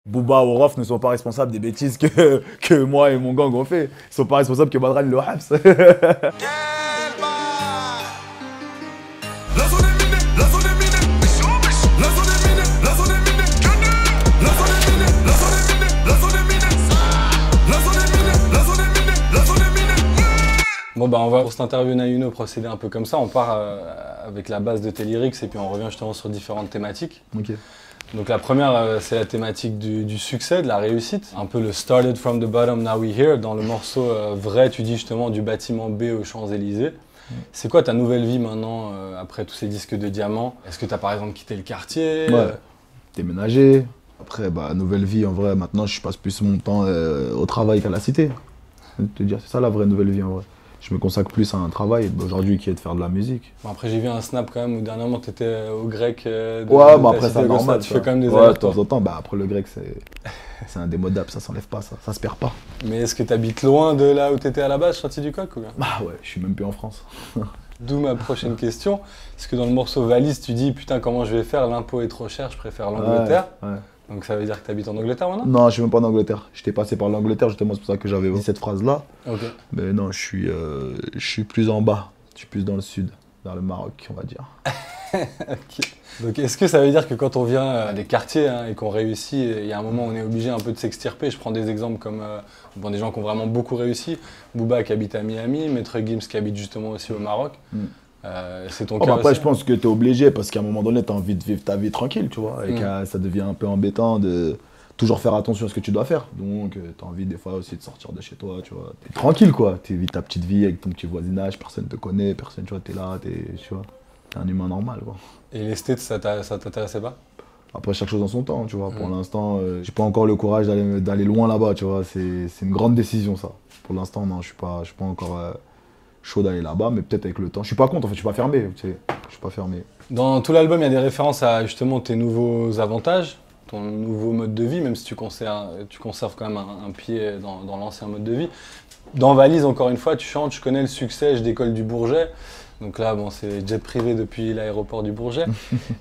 Booba ou Rof ne sont pas responsables des bêtises que moi et mon gang ont fait. Ils sont pas responsables que Badran le habs. Bon bah on va pour cette interview Nayuno procéder un peu comme ça, on part avec la base de tes lyrics et puis on revient justement sur différentes thématiques. Ok. Donc la première c'est la thématique du succès, de la réussite, un peu le started from the bottom, now we here. Dans le morceau Vrai, tu dis justement du bâtiment B aux Champs-Élysées. C'est quoi ta nouvelle vie maintenant après tous ces disques de diamants? Est-ce que tu as par exemple quitté le quartier? Ouais, déménagé. Après, nouvelle vie en vrai, maintenant je passe plus mon temps au travail qu'à la cité. Te dire, c'est ça la vraie nouvelle vie en vrai. Je me consacre plus à un travail aujourd'hui qui est de faire de la musique. Bon, après j'ai vu un snap quand même où dernièrement tu étais au grec. Ouais, après c'est normal. Tu fais quand même des allers de temps en temps. Après le grec c'est indémodable, ça s'enlève pas, ça se perd pas. Mais est-ce que tu habites loin de là où tu étais à la base, Chantilly-du-Coq ou bien? Bah ouais, je suis même plus en France. D'où ma prochaine question. Est-ce que dans le morceau Valise tu dis putain comment je vais faire, l'impôt est trop cher, je préfère l'Angleterre. Ouais. Donc ça veut dire que tu habites en Angleterre maintenant? Non, je suis même pas en Angleterre. J'étais passé par l'Angleterre, justement, c'est pour ça que j'avais dit cette phrase-là. Ok. Mais non, je suis plus en bas. Je suis plus dans le sud, dans le Maroc, on va dire. Okay. Donc est-ce que ça veut dire que quand on vient des quartiers et qu'on réussit, il y a un moment où on est obligé un peu de s'extirper? Je prends des exemples comme des gens qui ont vraiment beaucoup réussi. Booba qui habite à Miami, Maître Gims qui habite justement aussi au Maroc. C'est ton cas après, aussi, je pense que tu es obligé parce qu'à un moment donné, tu as envie de vivre ta vie tranquille, tu vois. Et que ça devient un peu embêtant de toujours faire attention à ce que tu dois faire. Donc, tu as envie des fois aussi de sortir de chez toi, tu vois. Tu es tranquille, quoi. Tu vis ta petite vie avec ton petit voisinage, personne ne te connaît, personne, tu vois, tu es là, tu vois. Tu es un humain normal, quoi. Et les States, ça t'intéressait pas? Après, chaque chose en son temps, tu vois. Pour l'instant, j'ai pas encore le courage d'aller loin là-bas, tu vois. C'est une grande décision, ça. Pour l'instant, non, je suis pas encore chaud d'aller là-bas, mais peut-être avec le temps. Je suis pas contre, en fait, je suis pas fermé, tu sais. Je suis pas fermé. Dans tout l'album, il y a des références à justement tes nouveaux avantages, ton nouveau mode de vie, même si tu conserves quand même un pied dans l'ancien mode de vie. Dans Valise, encore une fois, tu chantes, je connais le succès, je décolle du Bourget. Donc là, bon, c'est jet privé depuis l'aéroport du Bourget.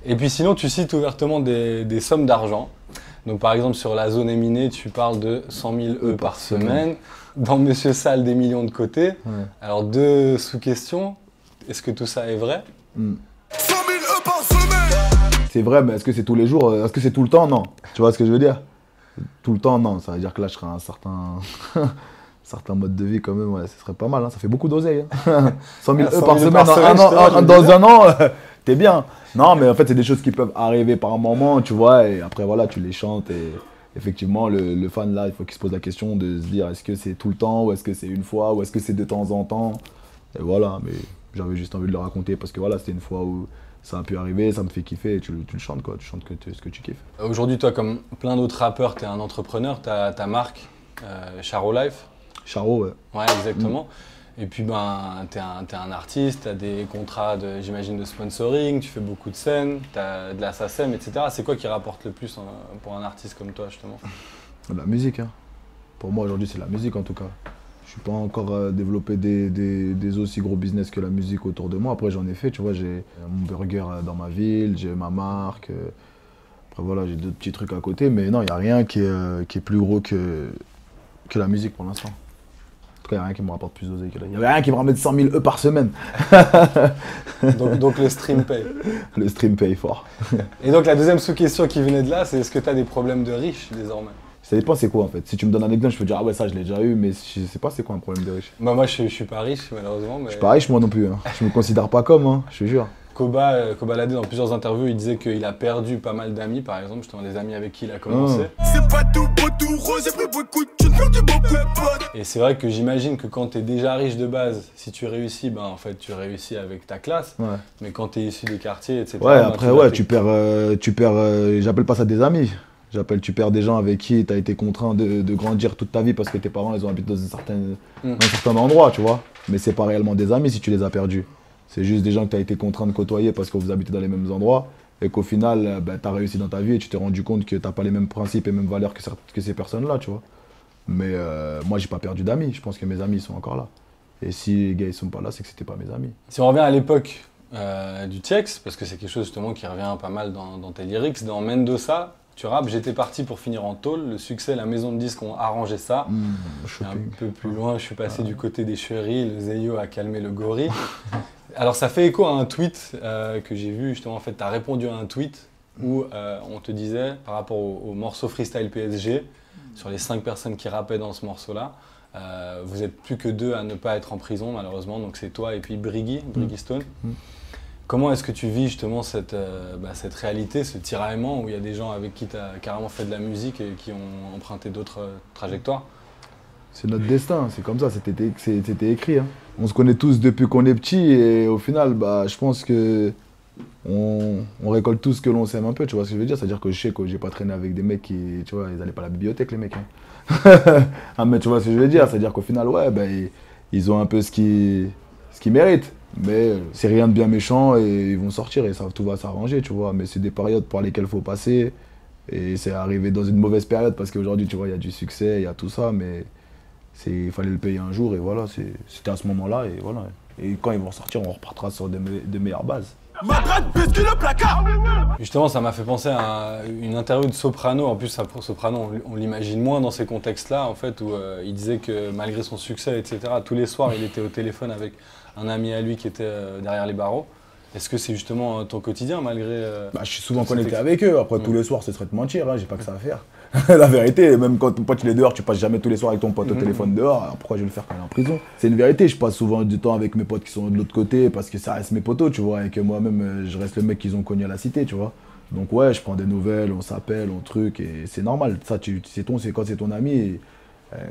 Et puis sinon, tu cites ouvertement des sommes d'argent. Donc par exemple, sur La Zone est minée, tu parles de 100 000 € par semaine. Dans Monsieur Sale, des millions de côté. Ouais. Alors deux sous-questions. Est-ce que tout ça est vrai? 100 000 € par semaine. C'est vrai, mais est-ce que c'est tous les jours? Est-ce que c'est tout le temps? Non. Tu vois ce que je veux dire? Tout le temps, non. Ça veut dire que là, je serais un certain mode de vie quand même. Ouais, ce serait pas mal. Hein. Ça fait beaucoup d'oseille. Hein. 100 000 € par semaine, dans un an, t'es bien. Non, mais en fait, c'est des choses qui peuvent arriver par moment, tu vois. Et après, voilà, tu les chantes et... Effectivement, le fan là, il faut qu'il se pose la question de se dire est-ce que c'est tout le temps, ou est-ce que c'est une fois, ou est-ce que c'est de temps en temps. Et voilà, mais j'avais juste envie de le raconter parce que voilà, c'était une fois où ça a pu arriver, ça me fait kiffer et tu le chantes quoi, tu chantes ce que tu kiffes. Aujourd'hui, toi, comme plein d'autres rappeurs, tu es un entrepreneur, tu as ta marque, Charo Life. Charo, ouais. Ouais, exactement. Et puis, t'es un artiste, tu as des contrats, j'imagine, de sponsoring, tu fais beaucoup de scènes, tu as de la SACEM, etc. C'est quoi qui rapporte le plus pour un artiste comme toi, justement? La musique. Hein. Pour moi, aujourd'hui, c'est la musique, en tout cas. Je suis pas encore développé des aussi gros business que la musique autour de moi. Après, j'en ai fait, tu vois, j'ai mon burger dans ma ville, j'ai ma marque. Après, voilà, j'ai d'autres petits trucs à côté. Mais non, il n'y a rien qui est plus gros que la musique pour l'instant. En tout cas, il n'y a rien qui me rapporte plus d'oseille que là. Il n'y a rien qui me ramène 100 000 € par semaine. donc le stream paye. Le stream paye fort. Et donc la deuxième sous-question qui venait de là, c'est est-ce que tu as des problèmes de riches désormais? Ça dépend c'est quoi en fait. Si tu me donnes un exemple, je peux dire ah ouais ça je l'ai déjà eu, mais je sais pas c'est quoi un problème de riche. Moi je suis pas riche malheureusement. Mais... Je suis pas riche moi non plus. Hein. Je me considère pas comme, hein, je te jure. Koba Ladé, dans plusieurs interviews, il disait qu'il a perdu pas mal d'amis, par exemple, justement des amis avec qui il a commencé. C'est pas tout beau, tout rose, tu perds beaucoup de potes. Et c'est vrai que j'imagine que quand t'es déjà riche de base, si tu réussis, en fait, tu réussis avec ta classe. Ouais. Mais quand t'es issu des quartiers, etc. Ouais, après, ouais, tu perds, j'appelle pas ça des amis. Tu perds des gens avec qui tu as été contraint de grandir toute ta vie parce que tes parents, ils ont habité dans un certain endroit, tu vois. Mais c'est pas réellement des amis si tu les as perdus. C'est juste des gens que tu as été contraint de côtoyer parce que vous habitez dans les mêmes endroits et qu'au final, tu as réussi dans ta vie et tu t'es rendu compte que tu n'as pas les mêmes principes et les mêmes valeurs que ces personnes-là, tu vois. Mais moi, j'ai pas perdu d'amis. Je pense que mes amis, ils sont encore là. Et si les gars, ils sont pas là, c'est que c'était pas mes amis. Si on revient à l'époque du TX, parce que c'est quelque chose justement qui revient pas mal dans tes lyrics, dans Mendoza, tu rappes, j'étais parti pour finir en tôle, le succès, la maison de disques ont arrangé ça. Et un peu plus loin, je suis passé du côté des chéris, le Zeyo a calmé le gorille. Alors ça fait écho à un tweet que j'ai vu, justement, en fait, tu as répondu à un tweet où on te disait, par rapport au morceau Freestyle PSG, sur les 5 personnes qui rappaient dans ce morceau-là, vous êtes plus que 2 à ne pas être en prison, malheureusement, donc c'est toi et puis Briggy Stone. Comment est-ce que tu vis justement cette réalité, ce tiraillement où il y a des gens avec qui tu as carrément fait de la musique et qui ont emprunté d'autres trajectoires? C'est notre destin, c'est comme ça, c'était écrit. Hein. On se connaît tous depuis qu'on est petit et au final, je pense que on récolte tout ce que l'on sème un peu, tu vois ce que je veux dire? C'est-à-dire que je sais que j'ai pas traîné avec des mecs qui, tu vois, ils allaient pas à la bibliothèque les mecs. Hein. Ah, mais tu vois ce que je veux dire? C'est-à-dire qu'au final, ouais, ils ont un peu ce qu'ils méritent. Mais c'est rien de bien méchant et ils vont sortir et tout va s'arranger, tu vois. Mais c'est des périodes par lesquelles il faut passer. Et c'est arrivé dans une mauvaise période parce qu'aujourd'hui, tu vois, il y a du succès, il y a tout ça, mais il fallait le payer un jour et voilà, c'était à ce moment-là et voilà. Et quand ils vont sortir, on repartira sur de meilleures bases. Le placard. Justement, ça m'a fait penser à une interview de Soprano. En plus, Soprano, on l'imagine moins dans ces contextes-là, en fait, où il disait que malgré son succès, etc., tous les soirs, il était au téléphone avec un ami à lui qui était derrière les barreaux. Est-ce que c'est justement ton quotidien, malgré... je suis souvent connecté avec eux. Après, tous les soirs, ce serait de mentir. Hein, j'ai pas que ça à faire. La vérité, même quand ton pote il est dehors, tu passes jamais tous les soirs avec ton pote au téléphone dehors. Alors pourquoi je vais le faire quand il est en prison? C'est une vérité, je passe souvent du temps avec mes potes qui sont de l'autre côté parce que ça reste mes potos, tu vois, et que moi-même, je reste le mec qu'ils ont connu à la cité, tu vois. Donc ouais, je prends des nouvelles, on s'appelle, on truc, et c'est normal. Ça, c'est quand c'est ton ami. Et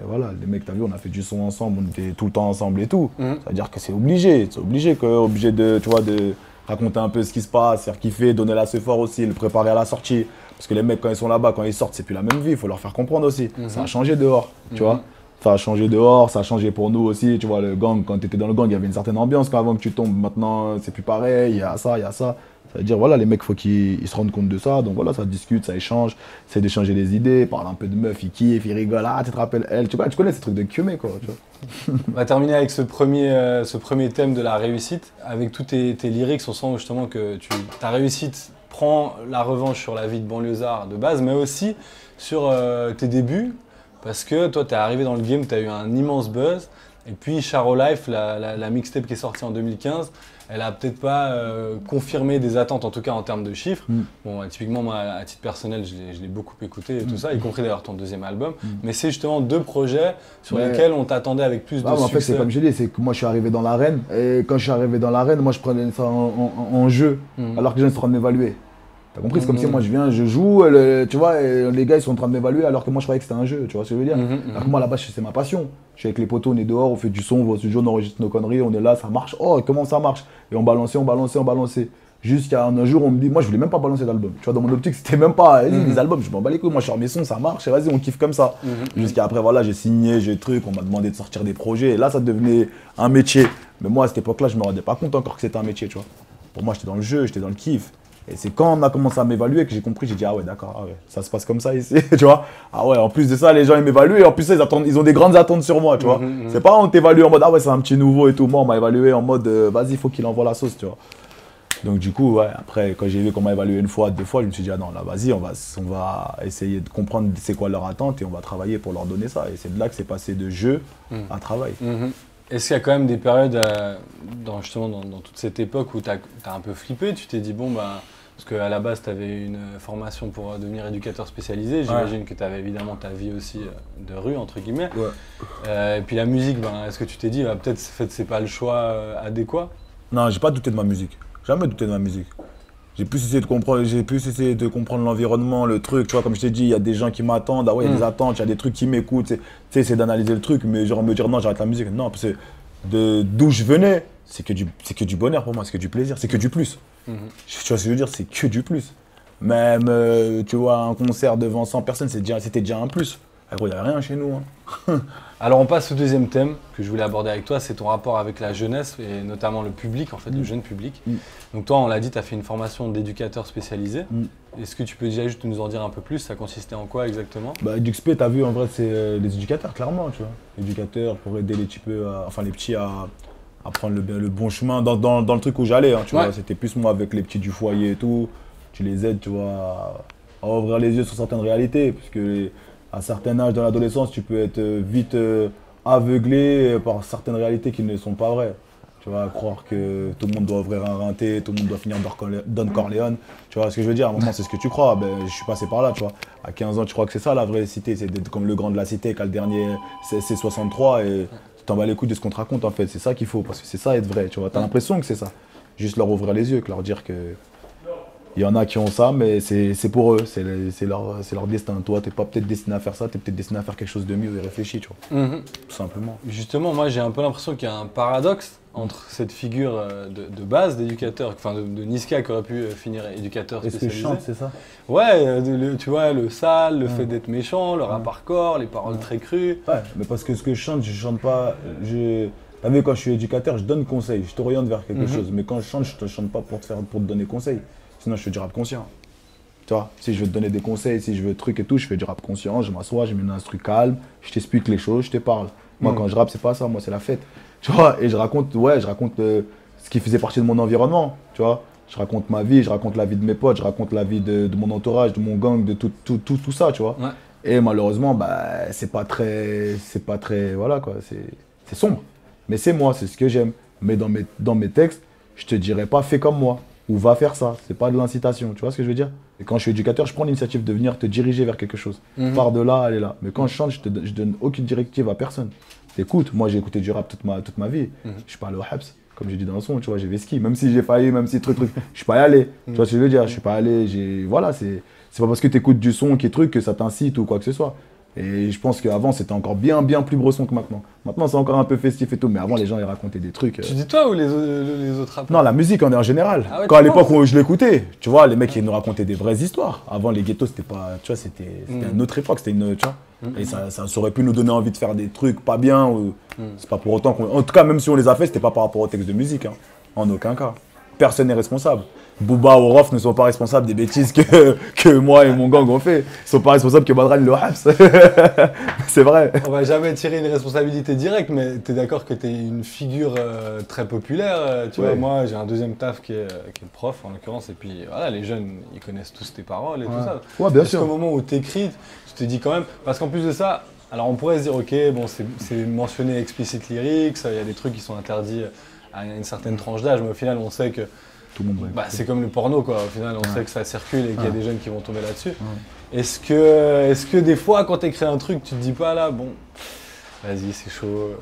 voilà, les mecs, t'as vu, on a fait du son ensemble, on était tout le temps ensemble et tout. Ça veut dire que c'est obligé de, tu vois, de raconter un peu ce qui se passe, faire kiffer, donner la ce fort aussi, le préparer à la sortie. Parce que les mecs, quand ils sont là-bas, quand ils sortent, c'est plus la même vie, il faut leur faire comprendre aussi. Ça a changé dehors, tu vois. Ça a changé dehors, ça a changé pour nous aussi, tu vois, le gang, quand tu étais dans le gang, il y avait une certaine ambiance avant que tu tombes. Maintenant, c'est plus pareil, il y a ça, il y a ça. Ça veut dire, voilà, les mecs, il faut qu'ils se rendent compte de ça. Donc voilà, ça discute, ça échange, c'est d'échanger des idées, parle un peu de meufs, ils kiffent, ils rigolent, tu te rappelles elle. Tu connais ces trucs de QME, quoi, tu vois. On va terminer avec ce premier thème de la réussite. Avec tous tes lyrics, on sent justement que ta réussite prend la revanche sur la vie de banlieusard de base, mais aussi sur tes débuts, parce que toi, tu es arrivé dans le game, tu as eu un immense buzz, et puis Charo Life, la mixtape qui est sortie en 2015, elle a peut-être pas confirmé des attentes, en tout cas en termes de chiffres. Bon, typiquement, moi, à titre personnel, je l'ai beaucoup écouté et tout ça, y compris d'ailleurs ton deuxième album, mais c'est justement 2 projets sur lesquels on t'attendait avec plus de succès. En fait, c'est comme je dis, c'est que moi, je suis arrivé dans l'arène, et quand je suis arrivé dans l'arène, moi, je prenais ça en jeu, alors que les gens sont en train de m'évaluer. T'as compris? C'est comme si moi je viens, je joue, tu vois, et les gars ils sont en train de m'évaluer alors que moi je croyais que c'était un jeu, tu vois ce que je veux dire? Alors que moi là-bas c'est ma passion. Je suis avec les potos, on est dehors, on fait du son, on va au studio, on enregistre nos conneries, on est là, ça marche. Oh, comment ça marche? Et on balançait. Jusqu'à un jour on me dit, moi je voulais même pas balancer d'album. Tu vois, dans mon optique c'était même pas les albums, je m'en bats les couilles, moi je sors mes sons, ça marche, et vas-y on kiffe comme ça. Jusqu'à après voilà, j'ai signé, j'ai truc, on m'a demandé de sortir des projets, et là ça devenait un métier. Mais moi à cette époque-là, je me rendais pas compte encore que c'était un métier, tu vois. Pour moi j'étais dans le jeu, j'étais dans le kiff. Et c'est quand on a commencé à m'évaluer que j'ai compris, j'ai dit ah ouais d'accord, ah ouais, ça se passe comme ça ici, tu vois. Ah ouais, en plus de ça, les gens ils m'évaluent et en plus ils ont des grandes attentes sur moi, tu vois. C'est pas on t'évalue en mode ah ouais c'est un petit nouveau et tout, moi on m'a évalué en mode vas-y il faut qu'il envoie la sauce, tu vois. Donc du coup ouais, après quand j'ai vu qu'on m'a évalué 1 fois, 2 fois, je me suis dit ah non là vas-y on va essayer de comprendre c'est quoi leur attente et on va travailler pour leur donner ça. Et c'est de là que c'est passé de jeu à travail. Est-ce qu'il y a quand même des périodes dans toute cette époque où tu as un peu flippé, tu t'es dit bon bah parce qu'à la base tu avais une formation pour devenir éducateur spécialisé, j'imagine que tu avais évidemment ta vie aussi de rue entre guillemets. Et puis la musique, est-ce que tu t'es dit peut-être c'est pas le choix adéquat? Non, j'ai pas douté de ma musique, jamais douté de ma musique. J'ai plus essayé de comprendre l'environnement, le truc, tu vois, comme je t'ai dit, il y a des gens qui m'attendent, ah ouais, il y a des attentes, il y a des trucs qui m'écoutent, tu sais, c'est d'analyser le truc, mais genre me dire non, j'arrête la musique. Non, parce que d'où je venais, c'est que du bonheur pour moi, c'est que du plaisir, c'est que du plus. Tu vois ce que je veux dire, c'est que du plus. Même, tu vois, un concert devant 100 personnes, c'était déjà un plus. Ah, gros, il n'y a rien chez nous. Hein. Alors on passe au deuxième thème que je voulais aborder avec toi, c'est ton rapport avec la jeunesse et notamment le public, en fait, le jeune public. Donc toi, on l'a dit, tu as fait une formation d'éducateur spécialisé. Est-ce que tu peux déjà juste nous en dire un peu plus? Ça consistait en quoi exactement? EduxP, tu as vu, en vrai, c'est les éducateurs, clairement, tu vois. Éducateurs pour aider les petits à prendre le bon chemin dans le truc où j'allais, hein, tu vois. C'était plus moi avec les petits du foyer et tout. Tu les aides, tu vois, à ouvrir les yeux sur certaines réalités. Parce que à certains âges dans l'adolescence, tu peux être vite aveuglé par certaines réalités qui ne sont pas vraies. Tu vois, croire que tout le monde doit ouvrir un rinté, tout le monde doit finir Don Corleone. Tu vois ce que je veux dire? À un moment, c'est ce que tu crois. Ben, je suis passé par là, tu vois. À 15 ans, tu crois que c'est ça la vraie cité. C'est d'être comme le grand de la cité qui a le dernier C63 et tu t'en bats les couilles de ce qu'on te raconte en fait. C'est ça qu'il faut, parce que c'est ça être vrai, tu vois. T'as l'impression que c'est ça. Juste leur ouvrir les yeux, que leur dire que il y en a qui ont ça, mais c'est pour eux, c'est leur destin. Toi, t'es pas peut-être destiné à faire ça, t'es peut-être destiné à faire quelque chose de mieux et réfléchi, tu vois. Tout simplement. Justement, moi j'ai un peu l'impression qu'il y a un paradoxe entre cette figure de base d'éducateur, enfin de Niska qui aurait pu finir éducateur spécialisé. Est-ce que je chante, c'est ça? Ouais, tu vois, le sale, le fait d'être méchant, le rap hardcore, les paroles très crues. Ouais, mais parce que ce que je chante pas. T'as vu, quand je suis éducateur, je donne conseil, je t'oriente vers quelque chose. Mais quand je te chante pas pour te donner conseil. Sinon, je fais du rap conscient. Tu vois, si je veux te donner des conseils, si je veux truc et tout, je fais du rap conscient, je m'assois, je mets un truc calme, je t'explique les choses, je te parle. Moi, quand je rappe, c'est pas ça, moi, c'est la fête. Tu vois, et je raconte ce qui faisait partie de mon environnement, tu vois. Je raconte ma vie, je raconte la vie de mes potes, je raconte la vie de mon entourage, de mon gang, de tout ça, tu vois. Ouais. Et malheureusement, bah, c'est pas très, voilà quoi, c'est sombre. Mais c'est moi, c'est ce que j'aime. Mais dans mes textes, je te dirais pas fais comme moi ou va faire ça. C'est pas de l'incitation, tu vois ce que je veux dire? Et quand je suis éducateur, je prends l'initiative de venir te diriger vers quelque chose. Pars de là, allez là. Mais quand je chante, je donne aucune directive à personne. T'écoutes, moi j'ai écouté du rap toute ma vie. Je suis pas allé au Habs, comme j'ai dit dans le son, tu vois, j'ai vesquille. Même si j'ai failli, même si truc, je suis pas allé. Tu vois ce que je veux dire? Je suis pas allé, voilà, c'est pas parce que tu écoutes du son qui est truc que ça t'incite ou quoi que ce soit. Et je pense qu'avant, c'était encore bien plus bresson que maintenant. Maintenant, c'est encore un peu festif et tout, mais avant, les gens, ils racontaient des trucs. Tu dis toi ou les autres rappeurs? Non, la musique en général. Ah ouais, quand à l'époque où je l'écoutais, tu vois, les mecs, ils nous racontaient des vraies histoires. Avant, les ghettos, c'était pas, tu vois, c'était une autre époque, c'était une, tu vois. Et ça aurait pu nous donner envie de faire des trucs pas bien. C'est pas pour autant en tout cas, même si on les a fait, c'était pas par rapport au texte de musique, hein. En aucun cas. Personne n'est responsable. Booba ou Rof ne sont pas responsables des bêtises que moi et mon gang ont fait. Ils sont pas responsables que Badran le Habs. C'est vrai. On va jamais tirer une responsabilité directe, mais tu es d'accord que tu es une figure très populaire. Tu vois, moi j'ai un deuxième taf qui est le prof en l'occurrence, et puis voilà, les jeunes ils connaissent tous tes paroles et tout ça. Ouais, bien sûr. Qu'au moment où tu écris, tu te dis quand même, parce qu'en plus de ça, alors on pourrait se dire ok, bon c'est mentionné explicit lyrics, il y a des trucs qui sont interdits à une certaine tranche d'âge, mais au final on sait que tout le monde c'est comme le porno quoi, au final on sait que ça circule et qu'il y a des jeunes qui vont tomber là-dessus. Est-ce que des fois quand tu écris un truc, tu te dis pas là, bon, vas-y c'est chaud.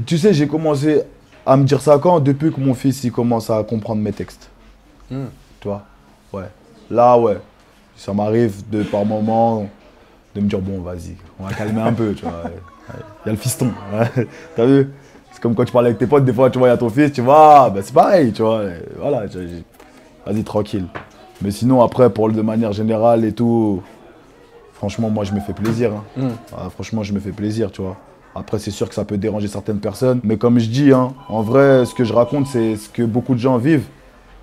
Tu sais, j'ai commencé à me dire ça quand? Depuis que mon fils il commence à comprendre mes textes. Tu vois? Ouais. Là ouais. Ça m'arrive par moment de me dire bon vas-y, on va calmer un peu, tu vois. Il y a le fiston. T'as vu? C'est comme quand tu parles avec tes potes, des fois, tu vois, il y a ton fils, tu vois, ben c'est pareil, tu vois. Voilà, vas-y, tranquille. Mais sinon, après, de manière générale et tout, franchement, moi, je me fais plaisir. Hein. Franchement, je me fais plaisir, tu vois. Après, c'est sûr que ça peut déranger certaines personnes. Mais comme je dis, hein, en vrai, ce que je raconte, c'est ce que beaucoup de gens vivent.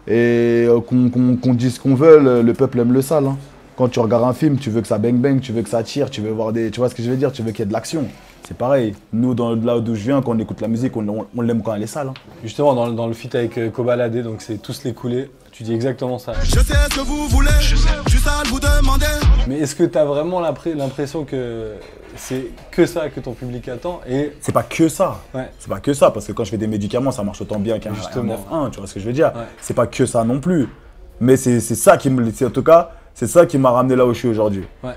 Et qu'on dise ce qu'on veut, le peuple aime le sale. Hein. Quand tu regardes un film, tu veux que ça bang bang, tu veux que ça tire, tu veux voir des... Tu vois ce que je veux dire? Tu veux qu'il y ait de l'action. C'est pareil. Nous, là d'où je viens, quand on écoute la musique, on l'aime quand elle est sale. Hein. Justement, dans le feat avec Kobalade, donc c'est Tous les coulés, tu dis exactement ça. Je sais ce que vous voulez, juste à vous demander. Mais est-ce que tu as vraiment l'impression que c'est que ça que ton public attend et... C'est pas que ça. Ouais. C'est pas que ça, parce que quand je fais des médicaments, ça marche autant bien qu'un F1, tu vois ce que je veux dire? Ouais. C'est pas que ça non plus. Mais c'est ça qui me... En tout cas, c'est ça qui m'a ramené là où je suis aujourd'hui. Ouais.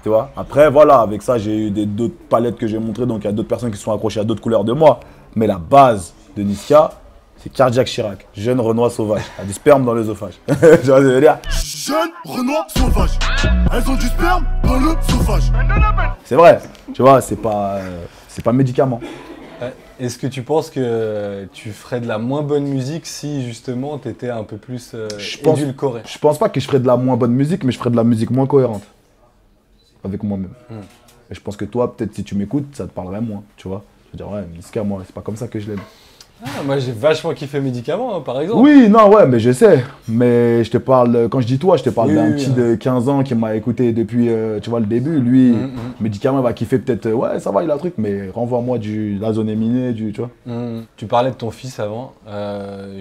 Tu vois? Après, voilà, avec ça, j'ai eu d'autres palettes que j'ai montrées, donc il y a d'autres personnes qui sont accrochées à d'autres couleurs de moi. Mais la base de Niska, c'est Cardiaque Chirac, jeune Renoir sauvage, a du sperme dans l'œsophage. Tu vois ce que je veux dire? Jeune Renoir sauvage, elles ont du sperme dans le sauvage. C'est vrai, tu vois, c'est pas médicament. Est-ce que tu penses que tu ferais de la moins bonne musique si justement tu étais un peu plus édulcoré? Je pense pas que je ferais de la moins bonne musique, mais je ferais de la musique moins cohérente. Avec moi-même. Et je pense que toi, peut-être si tu m'écoutes, ça te parlerait moins, tu vois. Je veux dire, ouais, Niska, moi, c'est pas comme ça que je l'aime. Ah, moi j'ai vachement kiffé Médicaments, hein, par exemple. Oui, non, ouais, mais je sais. Mais je te parle, quand je dis toi, je te parle Oui, d'un oui, petit oui. de 15 ans qui m'a écouté depuis, tu vois, le début. Lui, Mhm, Médicament, il va kiffer peut-être, ouais, ça va, il a un truc, mais renvoie-moi la zone est minée, tu vois. Tu parlais de ton fils avant.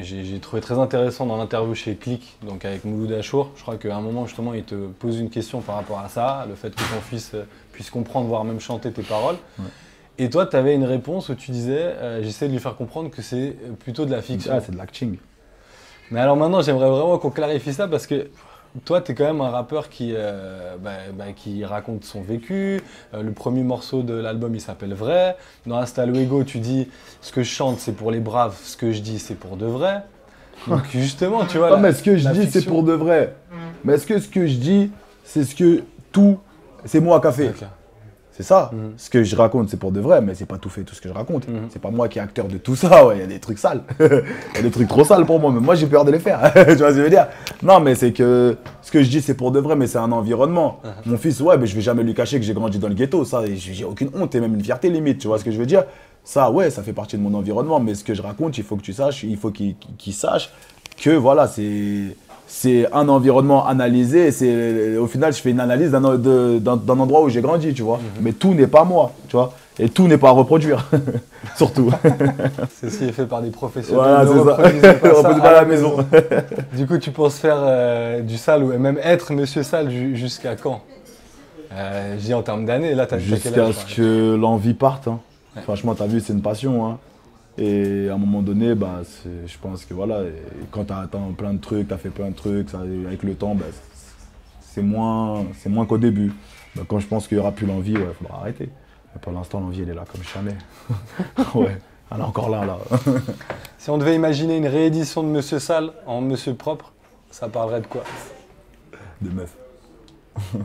J'ai trouvé très intéressant dans l'interview chez Click, donc avec Mouloud Achour. Je crois qu'à un moment, justement, il te pose une question par rapport à ça, le fait que ton fils puisse comprendre, voire même chanter tes paroles. Ouais. Et toi, tu avais une réponse où tu disais, j'essaie de lui faire comprendre que c'est plutôt de la fiction. Ah, c'est de l'acting. Mais alors maintenant, j'aimerais vraiment qu'on clarifie ça parce que toi, tu es quand même un rappeur qui raconte son vécu. Le premier morceau de l'album, il s'appelle Vrai. Dans Hasta Luego, tu dis ce que je chante, c'est pour les braves, ce que je dis, c'est pour de vrai. Donc justement, tu vois. Non, mais ce que je la dis, c'est fiction- pour de vrai. Mais est-ce que ce que je dis, c'est ce que tout, c'est moi qui a fait. Ok. C'est ça. Mhm. Ce que je raconte, c'est pour de vrai, mais c'est pas tout fait, tout ce que je raconte. Mhm. C'est pas moi qui est acteur de tout ça, ouais. Il y a des trucs sales. Il y a des trucs trop sales pour moi, mais moi j'ai peur de les faire. Tu vois ce que je veux dire? Non, mais c'est que ce que je dis, c'est pour de vrai, mais c'est un environnement. Mon fils, ouais, mais je vais jamais lui cacher que j'ai grandi dans le ghetto. Ça, j'ai aucune honte et même une fierté limite. Tu vois ce que je veux dire? Ça, ouais, ça fait partie de mon environnement, mais ce que je raconte, il faut que tu saches, il faut qu'il sache que voilà, c'est un environnement analysé. Au final, je fais une analyse d'un endroit où j'ai grandi, tu vois. Mais tout n'est pas moi, tu vois. Et tout n'est pas à reproduire, surtout. Ceci est fait par des professionnels. Voilà, Ne c'est ça. reproduisez pas ça Reproduisez pas à la maison. Du coup, tu penses faire du sale ou même être Monsieur Sale jusqu'à quand Je dis en termes d'années. Là, t'as quel Jusqu'à âge, ce que l'envie parte. Hein. Ouais. Franchement, t'as vu, c'est une passion. Hein. Et à un moment donné, bah, je pense que voilà, et quand t'as atteint plein de trucs, t'as fait plein de trucs, ça, avec le temps, bah, c'est moins qu'au début. Bah, quand je pense qu'il n'y aura plus l'envie, il faudra arrêter. Mais pour l'instant, l'envie, elle est là comme jamais. Ouais, elle est encore là. Si on devait imaginer une réédition de Monsieur Sale en Monsieur Propre, ça parlerait de quoi De meuf.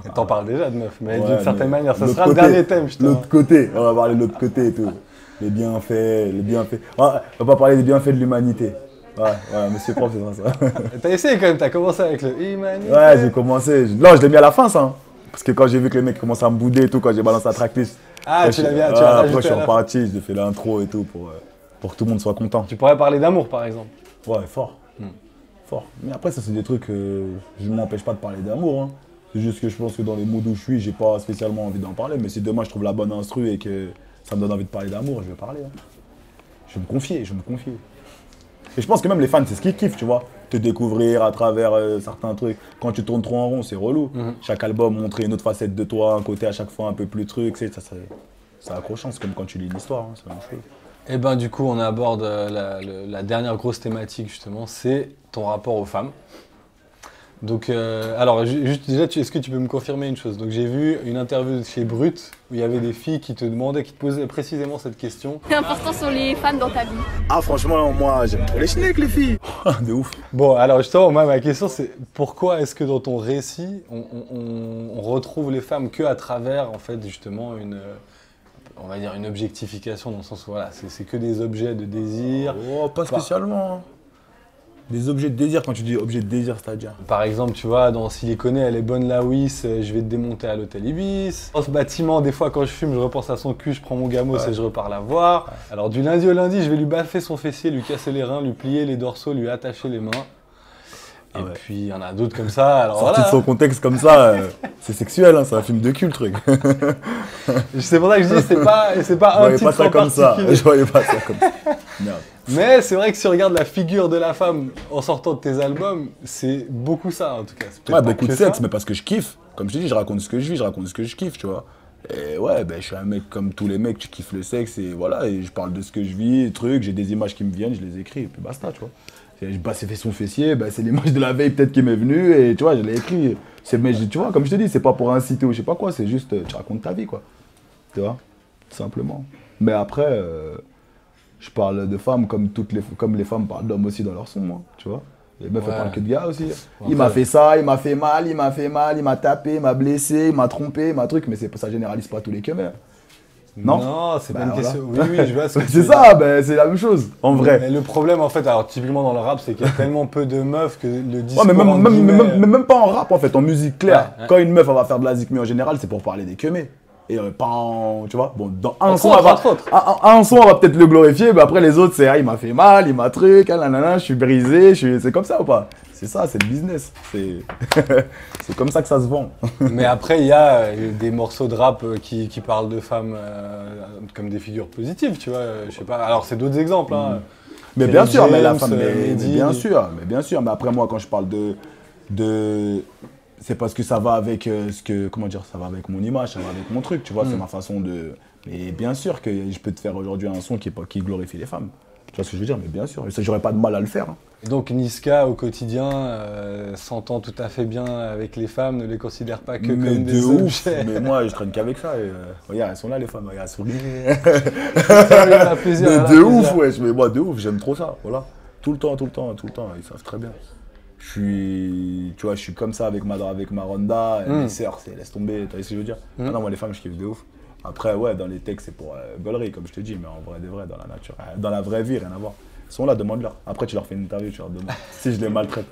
Et t'en parles déjà de meuf, mais Ouais, d'une certaine mais manière. Ça l'autre sera le côté, dernier thème, justement. L'autre côté, on va parler de l'autre côté et tout. Les bienfaits. On va pas parler des bienfaits de l'humanité. Ouais, monsieur prof, c'est ça. T'as essayé quand même, t'as commencé avec le humanité. Ouais, j'ai commencé. Non, je l'ai mis à la fin, ça. Hein. Parce que quand j'ai vu que les mecs commençaient à me bouder et tout, quand j'ai balancé la tracklist. Ah, tu l'as bien, tu ouais, l'as après, rajouté je suis à la fin. reparti, j'ai fait l'intro et tout pour que tout le monde soit content. Tu pourrais parler d'amour, par exemple. Ouais, fort. Fort. Mais après, ça, c'est des trucs je ne m'empêche pas de parler d'amour. Hein. C'est juste que je pense que dans les moods où je suis, j'ai pas spécialement envie d'en parler. Mais si demain je trouve la bonne instru et que ça me donne envie de parler d'amour, je vais parler. Hein. Je vais me confier. Et je pense que même les fans, c'est ce qu'ils kiffent, tu vois. Te découvrir à travers certains trucs. Quand tu tournes trop en rond, c'est relou. Chaque album, montrer une autre facette de toi, un côté à chaque fois un peu plus truc. C'est accrochant, c'est comme quand tu lis une histoire, hein, c'est la même chose. Et ben du coup, on aborde la dernière grosse thématique, justement, c'est ton rapport aux femmes. Donc, alors, juste déjà, est-ce que tu peux me confirmer une chose? Donc, j'ai vu une interview chez Brut où il y avait des filles qui te demandaient, qui te posaient précisément cette question. C'est important sur les femmes dans ta vie. Ah, franchement, moi, j'aime trop les schnecks, les filles. De ouf. Bon, alors justement, moi, ma question, c'est pourquoi est-ce que dans ton récit, on retrouve les femmes que à travers, en fait, justement, on va dire une objectification dans le sens où, voilà, c'est que des objets de désir. Oh, pas spécialement. Hein. Des objets de désir, quand tu dis objets de désir, c'est-à-dire. Par exemple, tu vois, dans Siliconé, elle est bonne la Wiss, je vais te démonter à l'hôtel Ibis. Dans ce bâtiment, des fois, quand je fume, je repense à son cul, je prends mon gamos et je repars la voir. Alors, du lundi au lundi, je vais lui baffer son fessier, lui casser les reins, lui plier les dorsaux, lui attacher les mains. Et puis, il y en a d'autres comme ça. Alors, Sorti voilà. de son contexte comme ça, c'est sexuel, hein, c'est un film de cul, le truc. C'est pour ça que je dis, c'est pas Je un voyais titre pas ça en comme ça. particulier. Je voyais pas ça comme ça. Merde. Mais c'est vrai que si tu regardes la figure de la femme en sortant de tes albums, c'est beaucoup ça en tout cas. C'est peut-être Ouais, pas beaucoup de que sexe, ça. mais parce que je kiffe. Comme je te dis, je raconte ce que je vis, je raconte ce que je kiffe, tu vois. Et ouais, ben, je suis un mec comme tous les mecs, tu kiffes le sexe et voilà, et je parle de ce que je vis, des trucs, j'ai des images qui me viennent, je les écris et puis basta, tu vois. C'est fait son fessier, ben, c'est l'image de la veille peut-être qui m'est venue et tu vois, je l'ai écrit. Mais tu vois, comme je te dis, c'est pas pour inciter ou je sais pas quoi, c'est juste, tu racontes ta vie, quoi. Tu vois, tout simplement. Mais après, je parle de femmes comme les femmes parlent d'hommes aussi dans leur son, moi, tu vois. Les meufs, elles parlent que de gars aussi. Il m'a fait ça, il m'a fait mal, il m'a tapé, il m'a blessé, il m'a trompé, il m'a truc, mais ça généralise pas tous les keumers. Non, Non, c'est Bah, pas une voilà. question. Oui, oui, je vois ce que tu c'est veux ça, ben, c'est la même chose, en vrai. Mais le problème en fait, alors typiquement dans le rap, c'est qu'il y a tellement peu de meufs que le discours. Ouais, mais entre même, guillemets, même pas en rap, en fait, en musique claire. Ouais, ouais. Quand une meuf elle va faire de la zik, mais en général, c'est pour parler des keumés. Et pas en, tu vois, bon, dans un Entre son, autres, on va, entre autres. un son, on va peut-être le glorifier, mais après les autres, c'est, ah, il m'a fait mal, il m'a truc, ah, nanana, je suis brisé, c'est comme ça ou pas? C'est ça, c'est le business. C'est comme ça que ça se vend. Mais après, il y a des morceaux de rap qui parlent de femmes comme des figures positives, tu vois. Je sais pas. Alors, c'est d'autres exemples. Hein. Mais Kerry bien sûr, mais la James, femme, mais Mehdi. bien sûr. Mais après, moi, quand je parle de c'est parce que ça va avec comment dire, ça va avec mon image, ça va avec mon truc, tu vois, c'est ma façon de. Mais bien sûr que je peux te faire aujourd'hui un son qui glorifie les femmes. Tu vois ce que je veux dire? Mais bien sûr, j'aurais pas de mal à le faire. Hein. Et donc, Niska, au quotidien, s'entend tout à fait bien avec les femmes, ne les considère pas que Mais comme de des ouf. objets. Mais moi, je traîne qu'avec ça. Et, regarde, elles sont là, les femmes, regarde, elles sourient. Ça lui fait plaisir, Mais ça lui de fait ouf, plaisir. wesh. Mais moi, de ouf, j'aime trop ça. Voilà. Tout le temps, ils savent très bien. Tu vois, je suis comme ça avec ma Ronda, mes sœurs, c'est laisse tomber, tu vois ce que je veux dire? Ah non, moi les femmes, je kiffe de ouf. Après, ouais, dans les textes, c'est pour gaulerie, comme je te dis, mais en vrai, de vrai, dans la nature, dans la vraie vie, rien à voir. Ils sont là, demande-leur. Après, tu leur fais une interview, tu leur demandes si je les maltraite.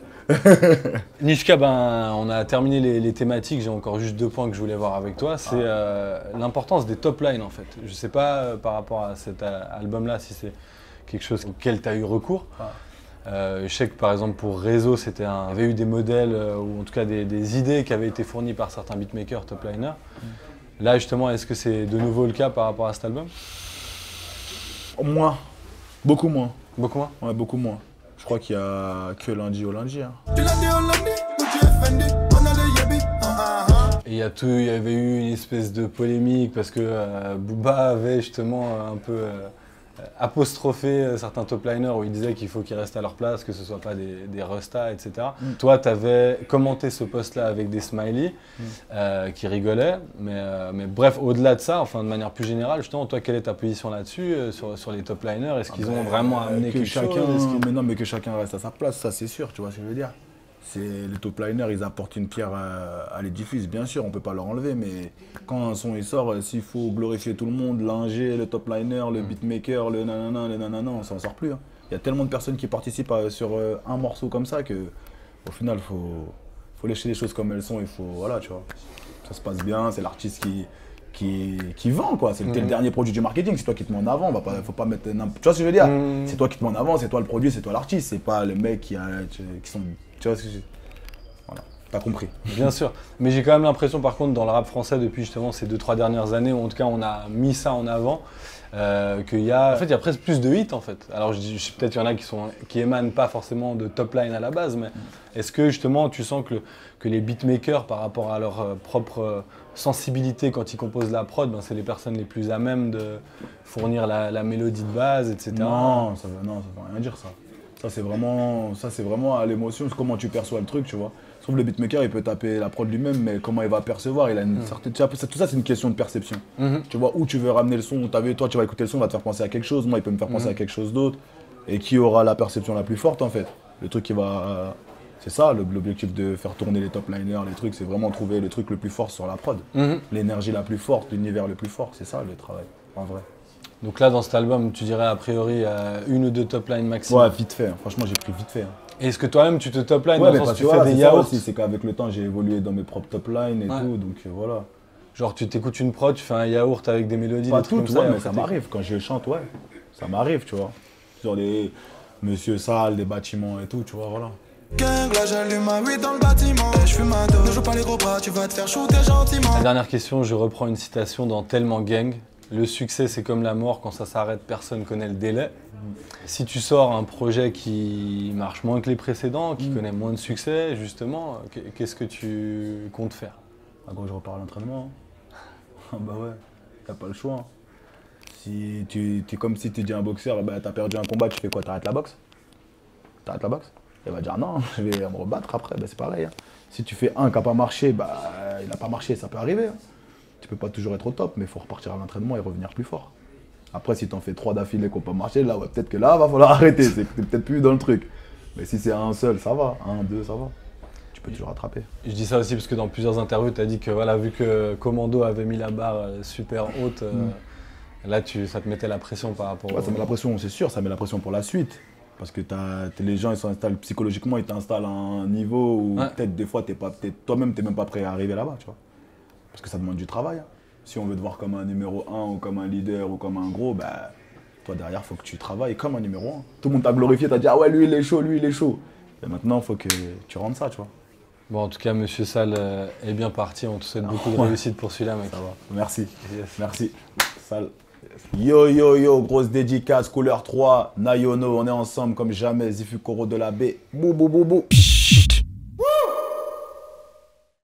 Niska, ben, on a terminé les thématiques. J'ai encore juste 2 points que je voulais voir avec toi. C'est l'importance des top lines en fait. Je sais pas par rapport à cet album-là si c'est quelque chose auquel tu as eu recours. Je sais que par exemple pour Réseau, avait eu des modèles ou en tout cas des idées qui avaient été fournies par certains beatmakers top liners. Là justement, est-ce que c'est de nouveau le cas par rapport à cet album? Moins. Beaucoup moins. Beaucoup moins. Ouais, beaucoup moins. Je crois qu'il y a que lundi au lundi. Hein. Tu l'as dit au lundi, ou tu es fendi, on a le yébi. Et il y avait eu une espèce de polémique parce que Booba avait justement un peu apostrophé certains top liners où il disait qu'il faut qu'ils restent à leur place, que ce ne soit pas des restas, etc. Toi, tu avais commenté ce post-là avec des smileys qui rigolaient, mais bref, au-delà de ça, enfin de manière plus générale, justement, toi, quelle est ta position là-dessus sur les top liners? Est-ce qu'ils ont vraiment amené quelque chose? Mais non, mais que chacun reste à sa place, ça c'est sûr, tu vois ce que je veux dire. Les top liners, ils apportent une pierre à l'édifice, bien sûr, on peut pas leur enlever, mais quand un son il sort, s'il faut glorifier tout le monde, l'ingé, le top liner, le beatmaker, le nanana, on s'en sort plus. Hein. Il y a tellement de personnes qui participent sur un morceau comme ça que, au final, faut laisser les choses comme elles sont, il faut, voilà, tu vois. Ça se passe bien, c'est l'artiste qui vend, quoi. C'est le dernier produit du marketing, c'est toi qui te mets en avant, faut pas mettre tu vois ce que je veux dire? C'est toi qui te mets en avant, c'est toi le produit, c'est toi l'artiste, c'est pas les mecs qui sont. Tu vois ce que je... Voilà, t'as compris. Bien sûr, mais j'ai quand même l'impression par contre dans le rap français depuis justement ces 2-3 dernières années, ou en tout cas on a mis ça en avant, qu'il y a... En fait il y a presque plus de hits en fait. Alors peut-être qu'il y en a qui émanent pas forcément de top line à la base, mais est-ce que justement tu sens que les beatmakers par rapport à leur propre sensibilité quand ils composent la prod, ben, c'est les personnes les plus à même de fournir la mélodie de base, etc. Non, ça veut rien dire ça. Ça c'est vraiment à l'émotion, comment tu perçois le truc, tu vois. Je trouve le beatmaker il peut taper la prod lui-même, mais comment il va percevoir, il a une certaine. Tu vois, tout ça c'est une question de perception. Tu vois, où tu veux ramener le son, toi tu vas écouter le son, il va te faire penser à quelque chose, moi il peut me faire penser à quelque chose d'autre. Et qui aura la perception la plus forte en fait. Le truc qui va. C'est ça l'objectif de faire tourner les top liners, les trucs, c'est vraiment trouver le truc le plus fort sur la prod. L'énergie la plus forte, l'univers le plus fort, c'est ça le travail, en vrai. Donc là, dans cet album, tu dirais a priori une ou 2 top lines maximum. Ouais, vite fait. Hein. Franchement, j'ai pris vite fait. Hein. Et est-ce que toi-même, tu te top line Ouais, dans le mais sens parce où que tu fais voilà, des c'est ça yaourts aussi, c'est qu'avec le temps, j'ai évolué dans mes propres top lines et tout, donc voilà. Genre, tu t'écoutes une prod, tu fais un yaourt avec des mélodies, Pas des trucs toutes, comme ouais, ça, mais ça m'arrive. Quand je chante, ouais, ça m'arrive, tu vois. Genre des Monsieur Sale, des bâtiments et tout, tu vois, voilà. Gang, là j'allume ma weed dans le bâtiment. Je fume un dos, ne joue pas les gros bras, tu vas te faire shooter gentiment. La dernière question, je reprends une citation dans Tellement Gang. Le succès, c'est comme la mort, quand ça s'arrête, personne connaît le délai. Si tu sors un projet qui marche moins que les précédents, qui connaît moins de succès, justement, qu'est-ce que tu comptes faire? Ah, quand je repars à l'entraînement, hein. Bah ouais, t'as pas le choix. Hein. Si t'es comme si tu dis à un boxeur, bah, t'as perdu un combat, tu fais quoi? T'arrêtes la boxe? T'arrêtes la boxe? Il va dire non, je vais me rebattre après, bah, c'est pareil. Hein. Si tu fais un qui n'a pas marché, bah, il n'a pas marché, ça peut arriver. Hein. Tu peux pas toujours être au top, mais il faut repartir à l'entraînement et revenir plus fort. Après, si t'en fais 3 d'affilée qui n'ont pas marché, là, ouais, peut-être que là, va falloir arrêter. C'est peut-être plus dans le truc. Mais si c'est un seul, ça va. 1, 2, ça va. Tu peux toujours rattraper. Je dis ça aussi parce que dans plusieurs interviews, tu as dit que voilà, vu que Commando avait mis la barre super haute, là, ça te mettait la pression par rapport Ouais, ça met la pression, c'est sûr, ça met la pression pour la suite. Parce que les gens, ils s'installent psychologiquement, ils t'installent à un niveau où peut-être des fois, toi-même, tu n'es même pas prêt à arriver là-bas, tu vois. Parce que ça demande du travail. Hein. Si on veut te voir comme un numéro 1 ou comme un leader ou comme un gros, bah, toi derrière, il faut que tu travailles comme un numéro 1. Tout le monde t'a glorifié, t'as dit ah ouais, lui il est chaud, lui il est chaud. Et maintenant, il faut que tu rendes ça, tu vois. Bon, en tout cas, Monsieur Sall est bien parti. On te souhaite beaucoup de réussite pour celui-là, mec. Ça va. Merci. Yes. Merci. Sale. Yo yo yo, grosse dédicace, couleur 3, Nayono, on est ensemble comme jamais, Zifu Koro de la baie. Bou bou bou bou.